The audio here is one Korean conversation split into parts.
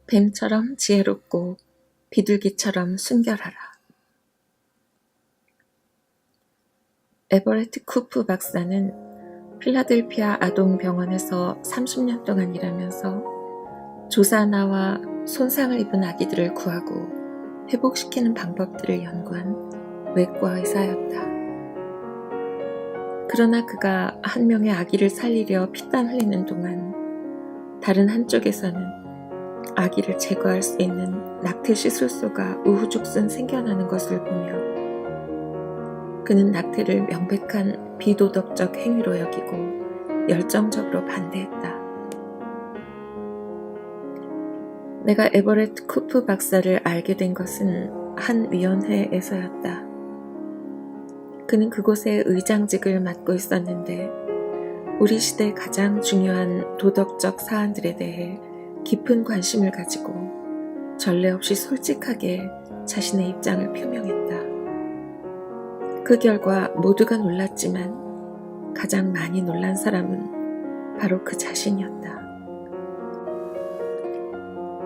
뱀처럼 지혜롭고 비둘기처럼 순결하라. 에버레트 쿠프 박사는 필라델피아 아동병원에서 30년 동안 일하면서 조사나와 손상을 입은 아기들을 구하고 회복시키는 방법들을 연구한 외과 의사였다. 그러나 그가 한 명의 아기를 살리려 피땀 흘리는 동안 다른 한쪽에서는 아기를 제거할 수 있는 낙태 시술소가 우후죽순 생겨나는 것을 보며 그는 낙태를 명백한 비도덕적 행위로 여기고 열정적으로 반대했다. 내가 에버레트 쿠프 박사를 알게 된 것은 한 위원회에서였다. 그는 그곳의 의장직을 맡고 있었는데 우리 시대 가장 중요한 도덕적 사안들에 대해 깊은 관심을 가지고 전례 없이 솔직하게 자신의 입장을 표명했다. 그 결과 모두가 놀랐지만 가장 많이 놀란 사람은 바로 그 자신이었다.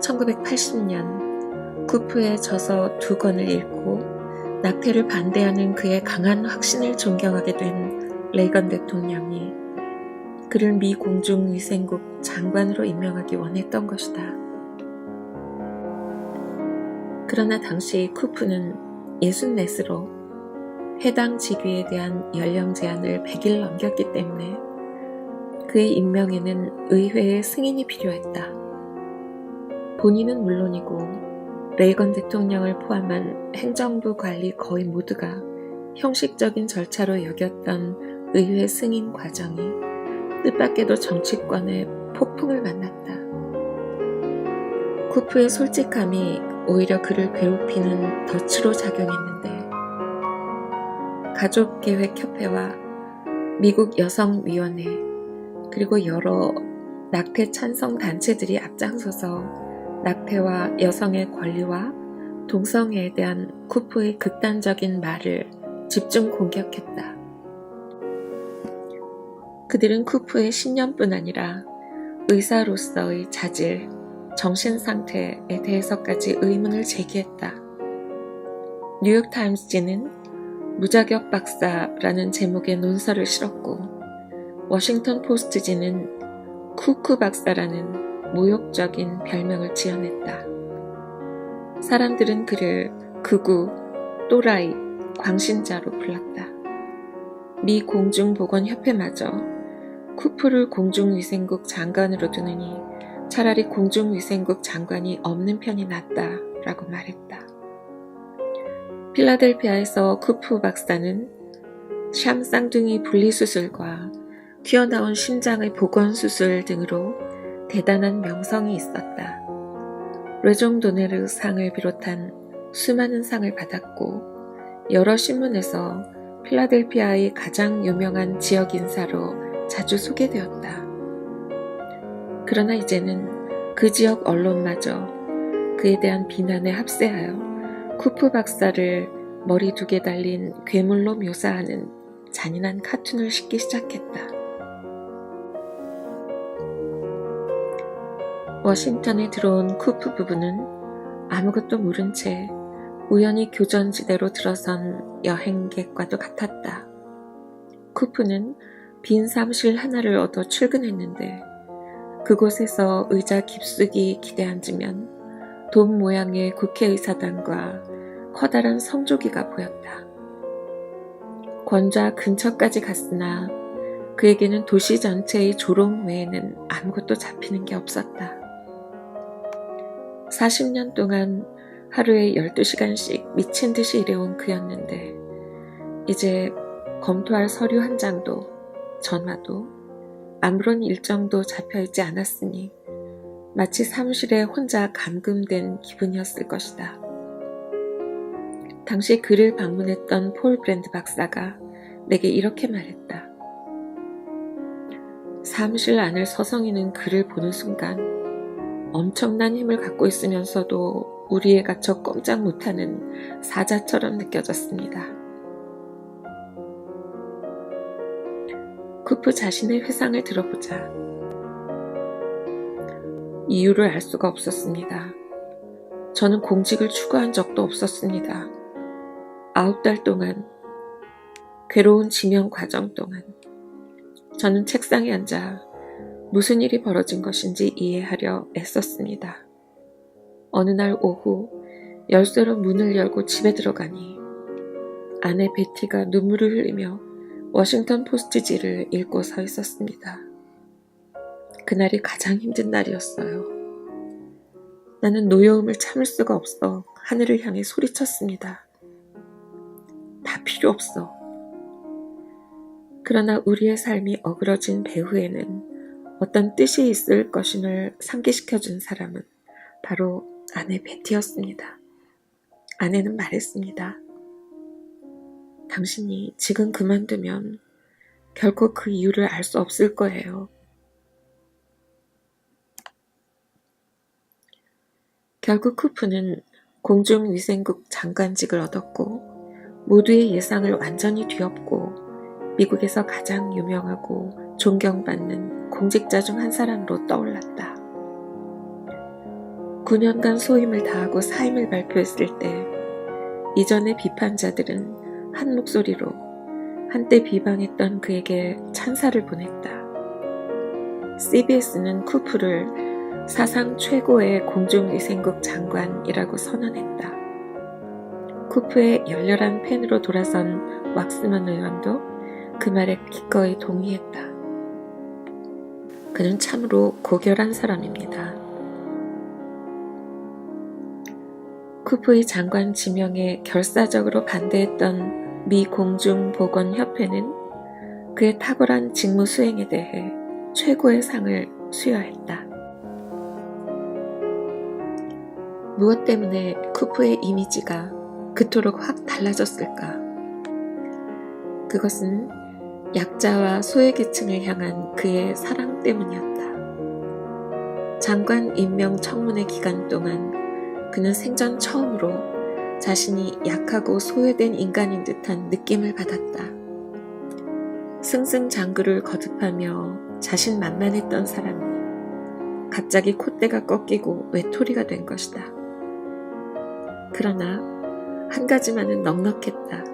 1980년 쿠프의 저서 2권을 읽고 낙태를 반대하는 그의 강한 확신을 존경하게 된 레이건 대통령이 그를 미 공중위생국 장관으로 임명하기 원했던 것이다. 그러나 당시 쿠프는 64으로 해당 직위에 대한 연령 제한을 100일 넘겼기 때문에 그의 임명에는 의회의 승인이 필요했다. 본인은 물론이고 레이건 대통령을 포함한 행정부 관리 거의 모두가 형식적인 절차로 여겼던 의회 승인 과정이 뜻밖에도 정치권의 폭풍을 만났다. 쿠프의 솔직함이 오히려 그를 괴롭히는 덫으로 작용했는데 가족계획협회와 미국 여성위원회 그리고 여러 낙태 찬성 단체들이 앞장서서 낙태와 여성의 권리와 동성애에 대한 쿠프의 극단적인 말을 집중 공격했다. 그들은 쿠프의 신념뿐 아니라 의사로서의 자질, 정신상태에 대해서까지 의문을 제기했다. 뉴욕타임스지는 무자격 박사라는 제목의 논설을 실었고 워싱턴 포스트지는 쿠크 박사라는 모욕적인 별명을 지어냈다. 사람들은 그를 극우, 또라이, 광신자로 불렀다. 미 공중보건협회마저 쿠프를 공중위생국 장관으로 두느니 차라리 공중위생국 장관이 없는 편이 낫다라고 말했다. 필라델피아에서 쿠프 박사는 샴 쌍둥이 분리수술과 튀어나온 심장의 복원수술 등으로 대단한 명성이 있었다. 르종 도네르 상을 비롯한 수많은 상을 받았고 여러 신문에서 필라델피아의 가장 유명한 지역 인사로 자주 소개되었다. 그러나 이제는 그 지역 언론마저 그에 대한 비난에 합세하여 쿠프 박사를 머리 2개 달린 괴물로 묘사하는 잔인한 카툰을 싣기 시작했다. 워싱턴에 들어온 쿠프 부부는 아무것도 모른 채 우연히 교전지대로 들어선 여행객과도 같았다. 쿠프는 빈 사무실 하나를 얻어 출근했는데 그곳에서 의자 깊숙이 기대앉으면 돔 모양의 국회의사당과 커다란 성조기가 보였다. 권좌 근처까지 갔으나 그에게는 도시 전체의 조롱 외에는 아무것도 잡히는 게 없었다. 40년 동안 하루에 12시간씩 미친 듯이 일해온 그였는데 이제 검토할 서류 한 장도 전화도 아무런 일정도 잡혀있지 않았으니 마치 사무실에 혼자 감금된 기분이었을 것이다. 당시 그를 방문했던 폴 브랜드 박사가 내게 이렇게 말했다. 사무실 안을 서성이는 그를 보는 순간 엄청난 힘을 갖고 있으면서도 우리에 갇혀 꼼짝 못하는 사자처럼 느껴졌습니다. 쿠프 자신의 회상을 들어보자. 이유를 알 수가 없었습니다. 저는 공직을 추구한 적도 없었습니다. 9달 동안, 괴로운 지명 과정 동안 저는 책상에 앉아 무슨 일이 벌어진 것인지 이해하려 애썼습니다. 어느 날 오후 열쇠로 문을 열고 집에 들어가니 아내 베티가 눈물을 흘리며 워싱턴 포스트지를 읽고 서 있었습니다. 그날이 가장 힘든 날이었어요. 나는 노여움을 참을 수가 없어 하늘을 향해 소리쳤습니다. 다 필요 없어. 그러나 우리의 삶이 어그러진 배후에는 어떤 뜻이 있을 것임을 상기시켜준 사람은 바로 아내 베티였습니다. 아내는 말했습니다. 당신이 지금 그만두면 결코 그 이유를 알 수 없을 거예요. 결국 쿠프는 공중위생국 장관직을 얻었고 모두의 예상을 완전히 뒤엎고 미국에서 가장 유명하고 존경받는 공직자 중 한 사람으로 떠올랐다. 9년간 소임을 다하고 사임을 발표했을 때 이전의 비판자들은 한 목소리로 한때 비방했던 그에게 찬사를 보냈다. CBS는 쿠프를 사상 최고의 공중위생국 장관이라고 선언했다. 쿠프의 열렬한 팬으로 돌아선 왁스먼 의원도 그 말에 기꺼이 동의했다. 그는 참으로 고결한 사람입니다. 쿠프의 장관 지명에 결사적으로 반대했던 미 공중보건협회는 그의 탁월한 직무 수행에 대해 최고의 상을 수여했다. 무엇 때문에 쿠프의 이미지가 그토록 확 달라졌을까? 그것은 약자와 소외계층을 향한 그의 사랑 때문이었다. 장관 임명 청문회 기간 동안 그는 생전 처음으로 자신이 약하고 소외된 인간인 듯한 느낌을 받았다. 승승장구를 거듭하며 자신만만했던 사람이 갑자기 콧대가 꺾이고 외톨이가 된 것이다. 그러나 한 가지만은 넉넉했다.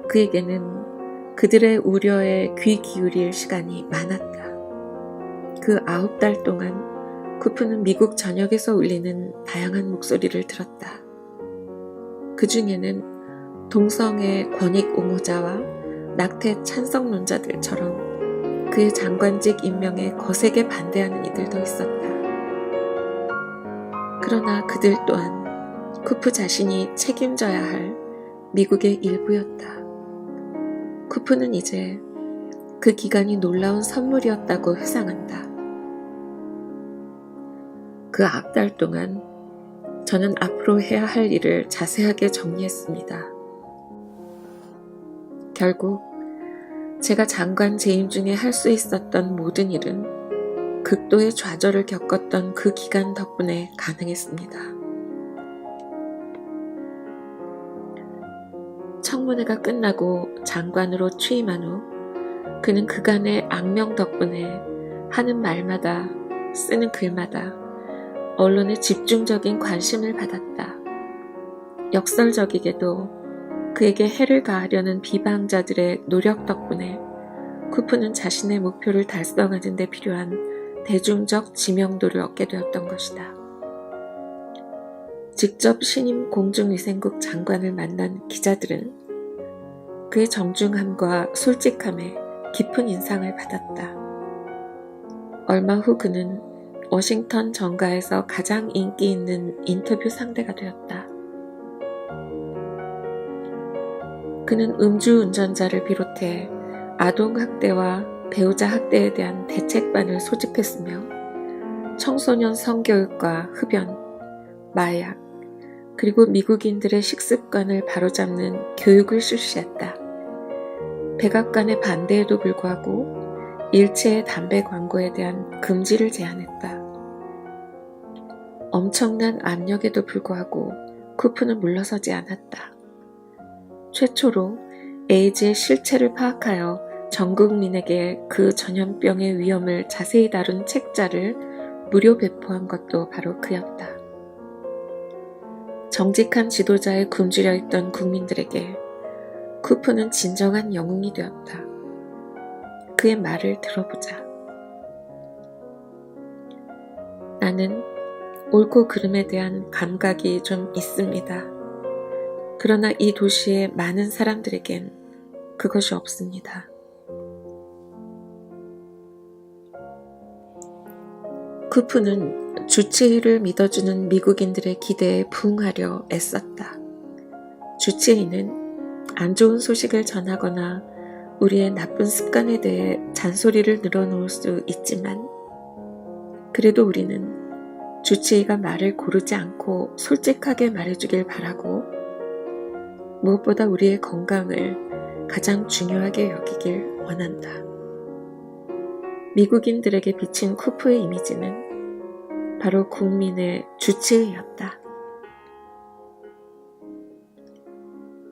그에게는 그들의 우려에 귀 기울일 시간이 많았다. 그 9달 동안 쿠프는 미국 전역에서 울리는 다양한 목소리를 들었다. 그 중에는 동성애 권익 옹호자와 낙태 찬성론자들처럼 그의 장관직 임명에 거세게 반대하는 이들도 있었다. 그러나 그들 또한 쿠프 자신이 책임져야 할 미국의 일부였다. 쿠프는 이제 그 기간이 놀라운 선물이었다고 회상한다. 그 9달 동안 저는 앞으로 해야 할 일을 자세하게 정리했습니다. 결국 제가 장관 재임 중에 할 수 있었던 모든 일은 극도의 좌절을 겪었던 그 기간 덕분에 가능했습니다. 청문회가 끝나고 장관으로 취임한 후 그는 그간의 악명 덕분에 하는 말마다 쓰는 글마다 언론의 집중적인 관심을 받았다. 역설적이게도 그에게 해를 가하려는 비방자들의 노력 덕분에 쿠프는 자신의 목표를 달성하는 데 필요한 대중적 지명도를 얻게 되었던 것이다. 직접 신임 공중위생국 장관을 만난 기자들은 그의 정중함과 솔직함에 깊은 인상을 받았다. 얼마 후 그는 워싱턴 정가에서 가장 인기 있는 인터뷰 상대가 되었다. 그는 음주운전자를 비롯해 아동학대와 배우자 학대에 대한 대책반을 소집했으며 청소년 성교육과 흡연, 마약, 그리고 미국인들의 식습관을 바로잡는 교육을 실시했다. 백악관의 반대에도 불구하고 일체의 담배 광고에 대한 금지를 제안했다. 엄청난 압력에도 불구하고 쿠프는 물러서지 않았다. 최초로 에이즈의 실체를 파악하여 전 국민에게 그 전염병의 위험을 자세히 다룬 책자를 무료 배포한 것도 바로 그였다. 정직한 지도자에 굶주려 있던 국민들에게 쿠프는 진정한 영웅이 되었다. 그의 말을 들어보자. 나는 옳고 그름에 대한 감각이 좀 있습니다. 그러나 이 도시의 많은 사람들에겐 그것이 없습니다. 쿠프는 주치의를 믿어주는 미국인들의 기대에 부응하려 애썼다. 주치의는 안 좋은 소식을 전하거나 우리의 나쁜 습관에 대해 잔소리를 늘어놓을 수 있지만 그래도 우리는 주치의가 말을 고르지 않고 솔직하게 말해주길 바라고 무엇보다 우리의 건강을 가장 중요하게 여기길 원한다. 미국인들에게 비친 쿠프의 이미지는 바로 국민의 주치의였다.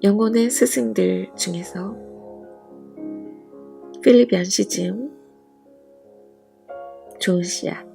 영혼의 스승들 중에서 필립 얀시즘 좋은 시야.